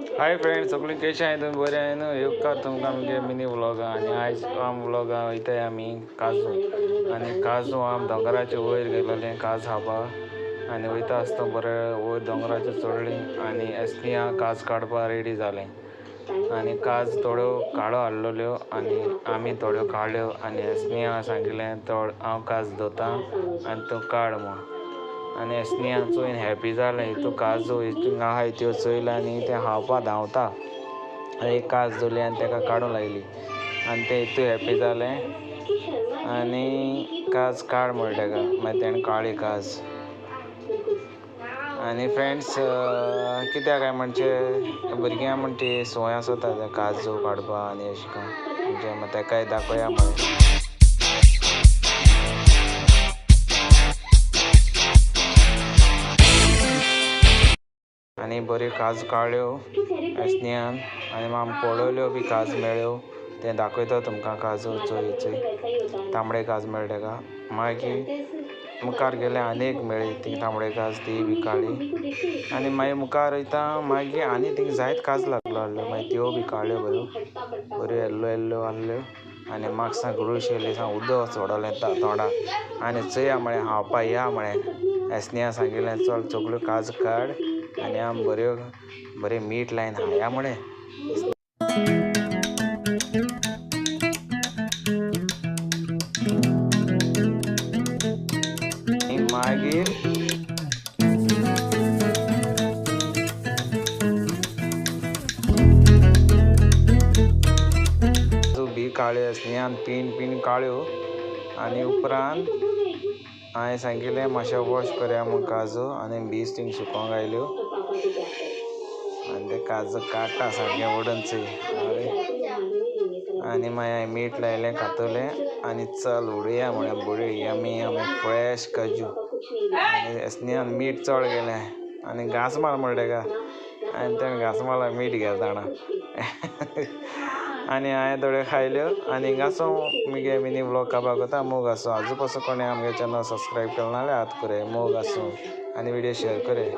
Hi friends, सगळीं कशें आहाय तुमी? बरें आहाय न्हू? येवकार तुमकां आमगे मिनी व्लॉगा. आनी आयज व्लॉगा वयताय आमी काजू. आनी काजू दोंगराचे वयर गेलोलें काज खावपाक. आनी वयता आसतना बरें वयर दोंगराचेर चडलीं आनी एसलीं काज काडपा रेडी जालें. आनी काज थोड्यो काडो हाडलोल्यो आनी आमी थोड्यो काडल्यो आनी एसलीं सांगिल्लें हांव काज धोतां आनी तूं काड म्हूण. आनी एसलीं चोयन हॅपी जालें. हितू काजू हितून आहाय त्यो चोयला आनी तें खावपा धांवता. एक काज धरली आनी तेका काडूं लागली आनी तें हितू हॅपी जालें आनी काज काड म्हळ्ळें तेका. मागीर तेणें काडली काज. आनी फ्रेंड्स, कित्याक काय म्हणचे भुरग्यां म्हण ती संवय आसता ते काजू काडपा आनी अशें करून म्हणजे तेकाय दाखोवया म्हळें. आनी बऱ्यो काज काडल्यो एसल्यान आनी आमी पळयल्यो बी काज मेळ्ळ्यो. तें दाखयता तुमकां काजू चोय तांबडे काज मेळ्ळे तेका. मागीर मुखार गेले आनी एक मेळ्ळी ती तांबडे काज, ती बी काडली. आनी मागीर मुखार वयता मागीर आनी थिंग जायत काज लागलो हाडल्यो. मागीर त्यो बी काडल्यो बऱ्यो येल्लो येल्लो आहल्यो. आनी म्हाका सा गळूश येयली सा उदक सोडलें तोंडाक. आनी चोया म्हळें खावपा या म्हळें. एसल्या सांगिल्लें चल सगळ्यो काज काड आनी आमी बरें मीठ लायन खाया म्हळें. मागीर बी काळ्यो एसल्यान पीन काळ्यो. आनी उपरांत हांवें सांगिल्लें मातशें वॉश करया म्हूण काजू आनी बीस थिंग सुकोवंक आयल्यो. आनी ते काजू काडटा सारकें वडून चोय आनी मागीर हांवें मीठ लायलें कातोलें आनी चल उडोवया म्हळें. बऱ्यो यमी फ्रेश काजू. आनी एसल्यान मीठ चड गेलें आनी घांस मार म्हळ्ळें तेका. आनी तेणें घांस मारल्यार मीठ घाल जाणा. आनी हांवें थोड्यो खायल्यो आनी हिंगासो मुगे मिनी व्लॉग काबार कोता. मोग आसूं. आजू पासून कोणें आमगे चॅनल सबस्क्रायब केलें नाल्यार आतां कोराय. मोग आसूं आनी व्हिडियो शेअर कोराय.